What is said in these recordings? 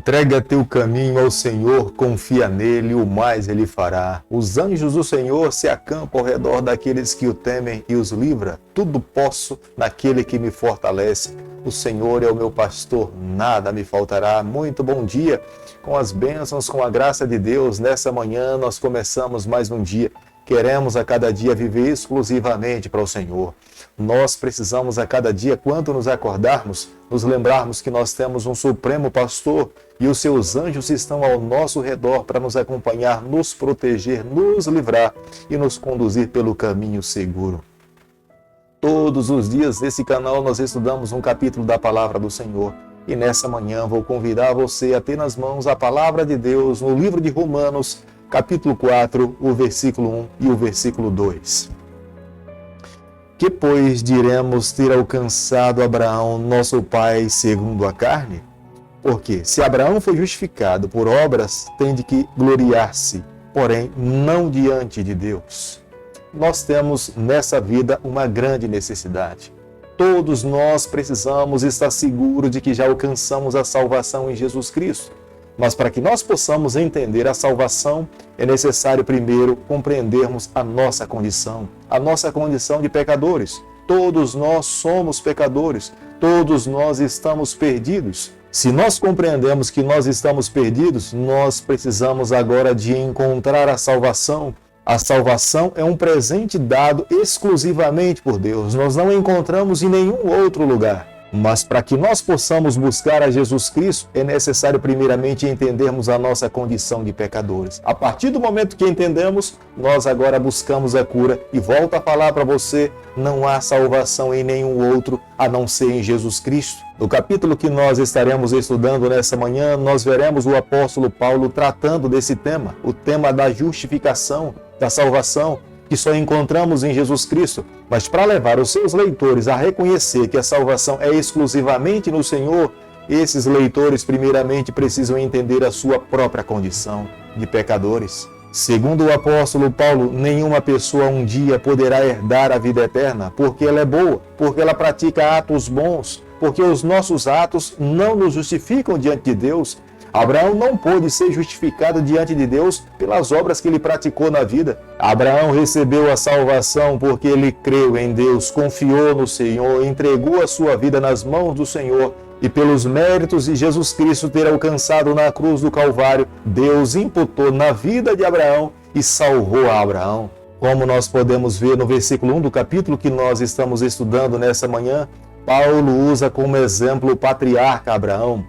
Entrega teu caminho ao Senhor, confia nele, o mais ele fará. Os anjos do Senhor se acampam ao redor daqueles que o temem e os livra. Tudo posso naquele que me fortalece. O Senhor é o meu pastor, nada me faltará. Muito bom dia, com as bênçãos, com a graça de Deus. Nessa manhã nós começamos mais um dia. Queremos a cada dia viver exclusivamente para o Senhor. Nós precisamos a cada dia, quando nos acordarmos, nos lembrarmos que nós temos um Supremo Pastor e os seus anjos estão ao nosso redor para nos acompanhar, nos proteger, nos livrar e nos conduzir pelo caminho seguro. Todos os dias nesse canal nós estudamos um capítulo da Palavra do Senhor. E nessa manhã vou convidar você a ter nas mãos a Palavra de Deus no livro de Romanos, capítulo 4, o versículo 1 e o versículo 2. Que, pois, diremos ter alcançado Abraão, nosso pai, segundo a carne? Porque, se Abraão foi justificado por obras, tem de que gloriar-se, porém, não diante de Deus. Nós temos nessa vida uma grande necessidade. Todos nós precisamos estar seguros de que já alcançamos a salvação em Jesus Cristo. Mas para que nós possamos entender a salvação, é necessário primeiro compreendermos a nossa condição de pecadores. Todos nós somos pecadores, todos nós estamos perdidos. Se nós compreendemos que nós estamos perdidos, nós precisamos agora de encontrar a salvação. A salvação é um presente dado exclusivamente por Deus. Nós não encontramos em nenhum outro lugar. Mas para que nós possamos buscar a Jesus Cristo, é necessário primeiramente entendermos a nossa condição de pecadores. A partir do momento que entendemos, nós agora buscamos a cura. E volto a falar para você, não há salvação em nenhum outro a não ser em Jesus Cristo. No capítulo que nós estaremos estudando nessa manhã, nós veremos o apóstolo Paulo tratando desse tema, o tema da justificação, da salvação, que só encontramos em Jesus Cristo, mas para levar os seus leitores a reconhecer que a salvação é exclusivamente no Senhor, esses leitores primeiramente precisam entender a sua própria condição de pecadores. Segundo o apóstolo Paulo, nenhuma pessoa um dia poderá herdar a vida eterna, porque ela é boa, porque ela pratica atos bons, porque os nossos atos não nos justificam diante de Deus. Abraão não pôde ser justificado diante de Deus pelas obras que ele praticou na vida. Abraão recebeu a salvação porque ele creu em Deus, confiou no Senhor, entregou a sua vida nas mãos do Senhor e pelos méritos de Jesus Cristo ter alcançado na cruz do Calvário, Deus imputou na vida de Abraão e salvou a Abraão. Como nós podemos ver no versículo 1 do capítulo que nós estamos estudando nessa manhã, Paulo usa como exemplo o patriarca Abraão.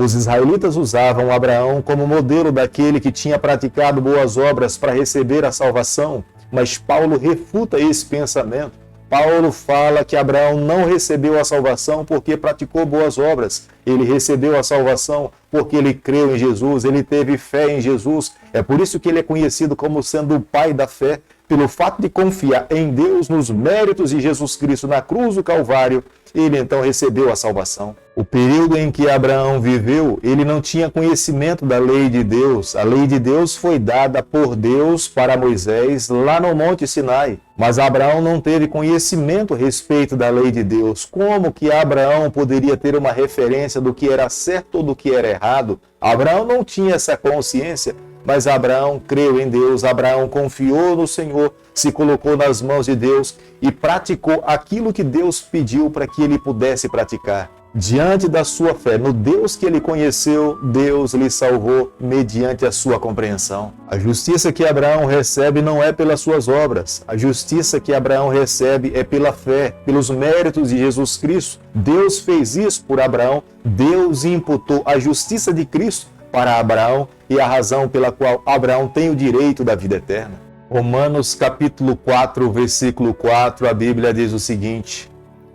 Os israelitas usavam Abraão como modelo daquele que tinha praticado boas obras para receber a salvação, mas Paulo refuta esse pensamento. Paulo fala que Abraão não recebeu a salvação porque praticou boas obras. Ele recebeu a salvação porque ele creu em Jesus, ele teve fé em Jesus. É por isso que ele é conhecido como sendo o pai da fé, pelo fato de confiar em Deus, nos méritos de Jesus Cristo na cruz do Calvário, ele então recebeu a salvação. O período em que Abraão viveu, ele não tinha conhecimento da lei de Deus. A lei de Deus foi dada por Deus para Moisés lá no Monte Sinai. Mas Abraão não teve conhecimento a respeito da lei de Deus. Como que Abraão poderia ter uma referência do que era certo ou do que era errado? Abraão não tinha essa consciência. Mas Abraão creu em Deus, Abraão confiou no Senhor, se colocou nas mãos de Deus e praticou aquilo que Deus pediu para que ele pudesse praticar. Diante da sua fé no Deus que ele conheceu, Deus lhe salvou mediante a sua compreensão. A justiça que Abraão recebe não é pelas suas obras. A justiça que Abraão recebe é pela fé, pelos méritos de Jesus Cristo. Deus fez isso por Abraão. Deus imputou a justiça de Cristo para Abraão e a razão pela qual Abraão tem o direito da vida eterna. Romanos capítulo 4, versículo 4, a Bíblia diz o seguinte: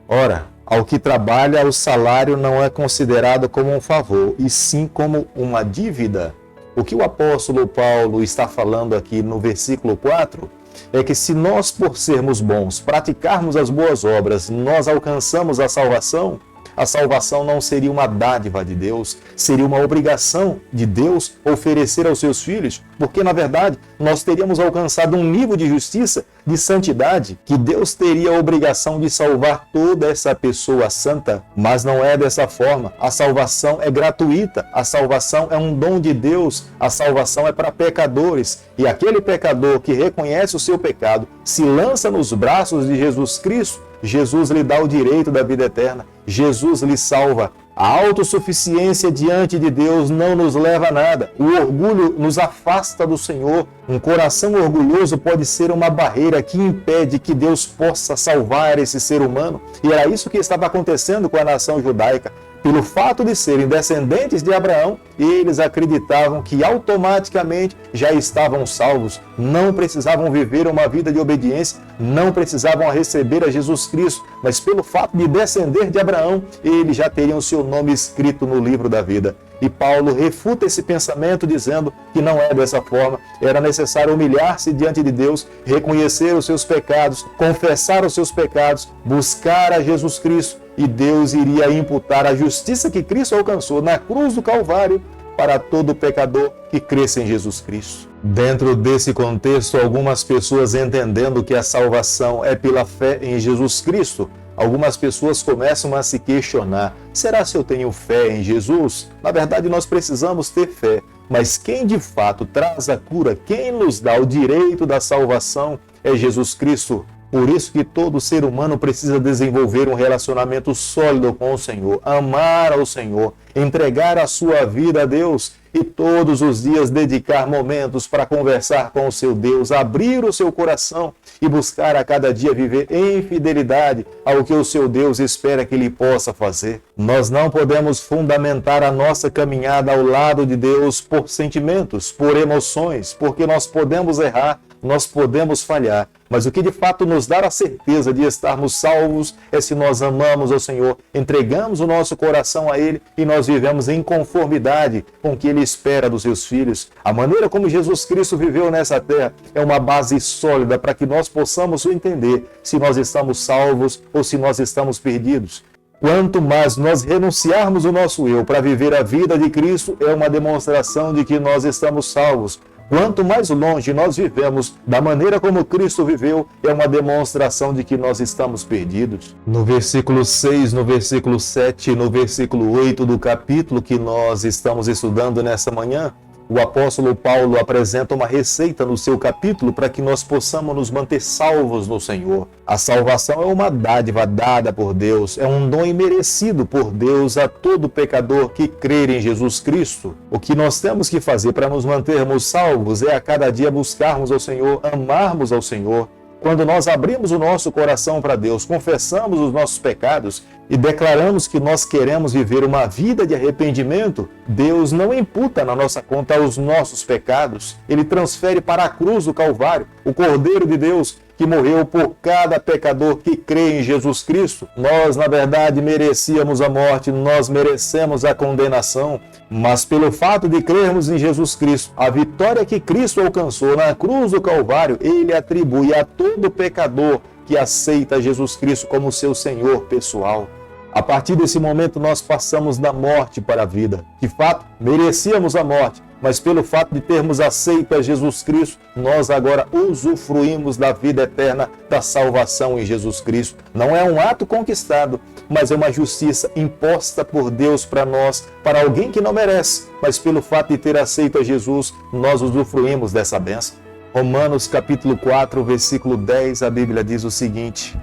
Ora, ao que trabalha, o salário não é considerado como um favor, e sim como uma dívida. O que o apóstolo Paulo está falando aqui no versículo 4 é que se nós, por sermos bons, praticarmos as boas obras, nós alcançamos a salvação, a salvação não seria uma dádiva de Deus, seria uma obrigação de Deus oferecer aos seus filhos, porque, na verdade, nós teríamos alcançado um nível de justiça, de santidade, que Deus teria a obrigação de salvar toda essa pessoa santa. Mas não é dessa forma. A salvação é gratuita, a salvação é um dom de Deus, a salvação é para pecadores. E aquele pecador que reconhece o seu pecado, se lança nos braços de Jesus Cristo, Jesus lhe dá o direito da vida eterna, Jesus lhe salva. A autossuficiência diante de Deus não nos leva a nada. O orgulho nos afasta do Senhor. Um coração orgulhoso pode ser uma barreira que impede que Deus possa salvar esse ser humano. E era isso que estava acontecendo com a nação judaica. Pelo fato de serem descendentes de Abraão, eles acreditavam que automaticamente já estavam salvos, não precisavam viver uma vida de obediência, não precisavam receber a Jesus Cristo, mas pelo fato de descender de Abraão, eles já teriam seu nome escrito no livro da vida. E Paulo refuta esse pensamento dizendo que não é dessa forma, era necessário humilhar-se diante de Deus, reconhecer os seus pecados, confessar os seus pecados, buscar a Jesus Cristo, e Deus iria imputar a justiça que Cristo alcançou na cruz do Calvário para todo pecador que cresce em Jesus Cristo. Dentro desse contexto, algumas pessoas entendendo que a salvação é pela fé em Jesus Cristo, algumas pessoas começam a se questionar: será se eu tenho fé em Jesus? Na verdade, nós precisamos ter fé, mas quem de fato traz a cura, quem nos dá o direito da salvação é Jesus Cristo. Por isso que todo ser humano precisa desenvolver um relacionamento sólido com o Senhor, amar ao Senhor, entregar a sua vida a Deus e todos os dias dedicar momentos para conversar com o seu Deus, abrir o seu coração e buscar a cada dia viver em fidelidade ao que o seu Deus espera que ele possa fazer. Nós não podemos fundamentar a nossa caminhada ao lado de Deus por sentimentos, por emoções, porque nós podemos errar, nós podemos falhar, mas o que de fato nos dá a certeza de estarmos salvos é se nós amamos ao Senhor, entregamos o nosso coração a Ele e nós vivemos em conformidade com o que Ele espera dos seus filhos. A maneira como Jesus Cristo viveu nessa terra é uma base sólida para que nós possamos entender se nós estamos salvos ou se nós estamos perdidos. Quanto mais nós renunciarmos o nosso eu para viver a vida de Cristo, é uma demonstração de que nós estamos salvos. Quanto mais longe nós vivemos da maneira como Cristo viveu, é uma demonstração de que nós estamos perdidos. No versículo 6, no versículo 7 e no versículo 8 do capítulo que nós estamos estudando nessa manhã, o apóstolo Paulo apresenta uma receita no seu capítulo para que nós possamos nos manter salvos no Senhor. A salvação é uma dádiva dada por Deus, é um dom imerecido por Deus a todo pecador que crer em Jesus Cristo. O que nós temos que fazer para nos mantermos salvos é a cada dia buscarmos ao Senhor, amarmos ao Senhor. Quando nós abrimos o nosso coração para Deus, confessamos os nossos pecados e declaramos que nós queremos viver uma vida de arrependimento, Deus não imputa na nossa conta os nossos pecados. Ele transfere para a cruz do Calvário, o Cordeiro de Deus, que morreu por cada pecador que crê em Jesus Cristo. Nós, na verdade, merecíamos a morte, nós merecemos a condenação, mas pelo fato de crermos em Jesus Cristo, a vitória que Cristo alcançou na cruz do Calvário, Ele atribui a todo pecador que aceita Jesus Cristo como seu Senhor pessoal. A partir desse momento, nós passamos da morte para a vida. De fato, merecíamos a morte, mas pelo fato de termos aceito a Jesus Cristo, nós agora usufruímos da vida eterna, da salvação em Jesus Cristo. Não é um ato conquistado, mas é uma justiça imposta por Deus para nós, para alguém que não merece, mas pelo fato de ter aceito a Jesus, nós usufruímos dessa bênção. Romanos capítulo 4, versículo 10, a Bíblia diz o seguinte: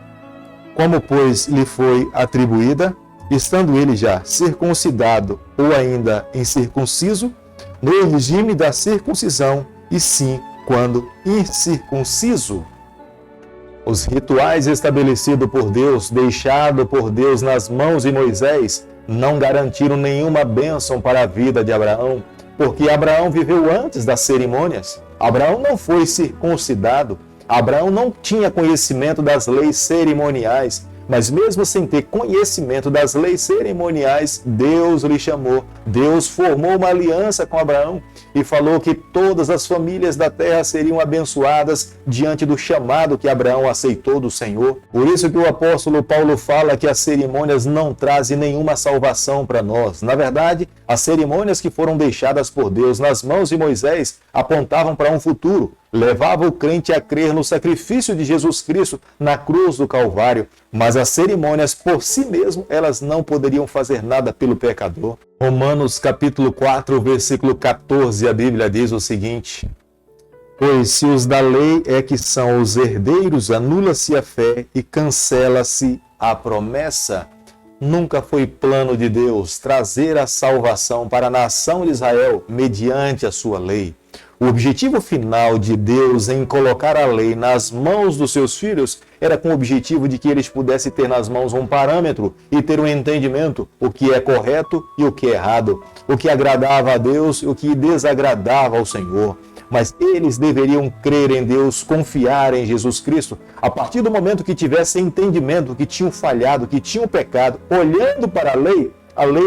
como, pois, lhe foi atribuída, estando ele já circuncidado ou ainda incircunciso, no regime da circuncisão, e sim, quando incircunciso. Os rituais estabelecidos por Deus, deixados por Deus nas mãos de Moisés, não garantiram nenhuma bênção para a vida de Abraão, porque Abraão viveu antes das cerimônias. Abraão não foi circuncidado, Abraão não tinha conhecimento das leis cerimoniais, mas mesmo sem ter conhecimento das leis cerimoniais, Deus lhe chamou, Deus formou uma aliança com Abraão e falou que todas as famílias da terra seriam abençoadas diante do chamado que Abraão aceitou do Senhor. Por isso que o apóstolo Paulo fala que as cerimônias não trazem nenhuma salvação para nós. Na verdade, as cerimônias que foram deixadas por Deus nas mãos de Moisés apontavam para um futuro, levava o crente a crer no sacrifício de Jesus Cristo na cruz do Calvário, mas as cerimônias por si mesmas, elas não poderiam fazer nada pelo pecador. Romanos capítulo 4, versículo 14, a Bíblia diz o seguinte: pois se os da lei é que são os herdeiros, anula-se a fé e cancela-se a promessa. Nunca foi plano de Deus trazer a salvação para a nação de Israel mediante a sua lei. O objetivo final de Deus em colocar a lei nas mãos dos seus filhos era com o objetivo de que eles pudessem ter nas mãos um parâmetro e ter um entendimento, o que é correto e o que é errado, o que agradava a Deus e o que desagradava ao Senhor. Mas eles deveriam crer em Deus, confiar em Jesus Cristo. A partir do momento que tivessem entendimento que tinham falhado, que tinham pecado, olhando para a lei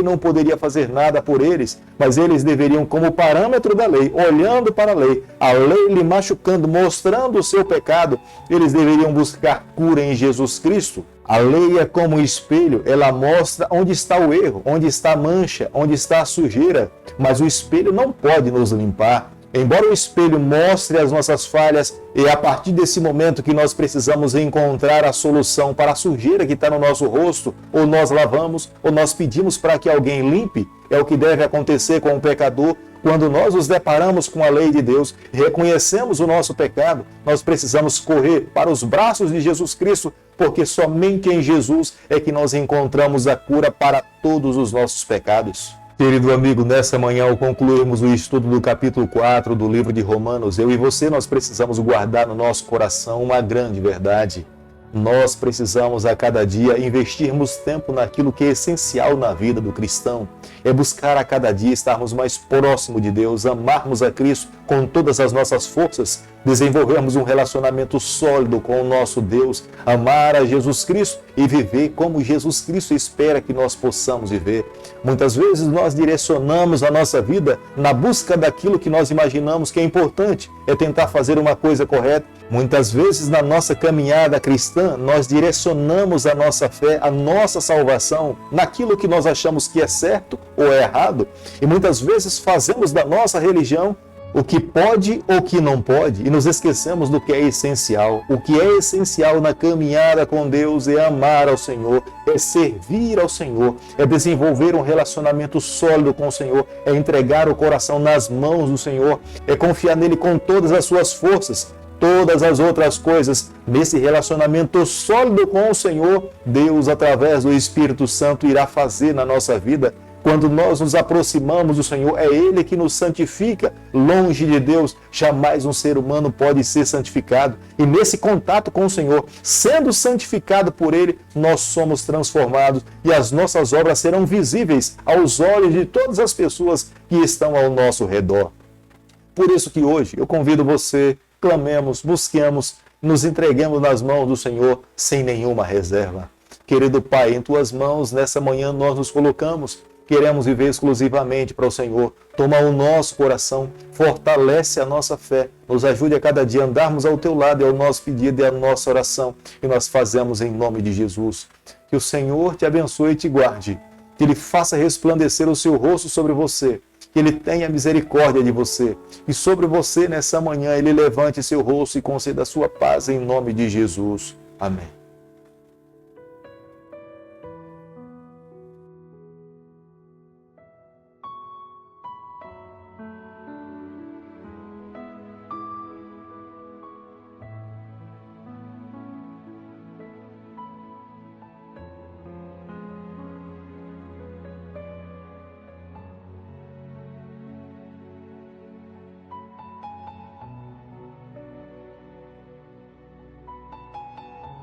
não poderia fazer nada por eles, mas eles deveriam, como parâmetro da lei, olhando para a lei lhe machucando, mostrando o seu pecado, eles deveriam buscar cura em Jesus Cristo. A lei é como um espelho, ela mostra onde está o erro, onde está a mancha, onde está a sujeira, mas o espelho não pode nos limpar. Embora o espelho mostre as nossas falhas, é a partir desse momento que nós precisamos encontrar a solução para a sujeira que está no nosso rosto, ou nós lavamos, ou nós pedimos para que alguém limpe. É o que deve acontecer com o pecador. Quando nós nos deparamos com a lei de Deus, reconhecemos o nosso pecado, nós precisamos correr para os braços de Jesus Cristo, porque somente em Jesus é que nós encontramos a cura para todos os nossos pecados. Querido amigo, nessa manhã, ao concluirmos o estudo do capítulo 4 do livro de Romanos, eu e você, nós precisamos guardar no nosso coração uma grande verdade. Nós precisamos a cada dia investirmos tempo naquilo que é essencial na vida do cristão. É buscar a cada dia estarmos mais próximo de Deus, amarmos a Cristo com todas as nossas forças, desenvolvermos um relacionamento sólido com o nosso Deus, amar a Jesus Cristo e viver como Jesus Cristo espera que nós possamos viver. Muitas vezes nós direcionamos a nossa vida na busca daquilo que nós imaginamos que é importante, é tentar fazer uma coisa correta. Muitas vezes na nossa caminhada cristã, nós direcionamos a nossa fé, a nossa salvação, naquilo que nós achamos que é certo ou é errado. E muitas vezes fazemos da nossa religião o que pode ou o que não pode, e nos esquecemos do que é essencial. O que é essencial na caminhada com Deus é amar ao Senhor, é servir ao Senhor, é desenvolver um relacionamento sólido com o Senhor, é entregar o coração nas mãos do Senhor, é confiar nele com todas as suas forças. Todas as outras coisas, nesse relacionamento sólido com o Senhor, Deus, através do Espírito Santo, irá fazer na nossa vida. Quando nós nos aproximamos do Senhor, é Ele que nos santifica. Longe de Deus, jamais um ser humano pode ser santificado. E nesse contato com o Senhor, sendo santificado por Ele, nós somos transformados e as nossas obras serão visíveis aos olhos de todas as pessoas que estão ao nosso redor. Por isso que hoje eu convido você, clamemos, busquemos, nos entreguemos nas mãos do Senhor sem nenhuma reserva. Querido Pai, em Tuas mãos, nessa manhã nós nos colocamos. Queremos viver exclusivamente para o Senhor. Toma o nosso coração, fortalece a nossa fé, nos ajude a cada dia a andarmos ao Teu lado, é o nosso pedido, é a nossa oração, e nós fazemos em nome de Jesus. Que o Senhor te abençoe e te guarde, que Ele faça resplandecer o seu rosto sobre você, que Ele tenha misericórdia de você, e sobre você nessa manhã Ele levante seu rosto e conceda a sua paz em nome de Jesus. Amém.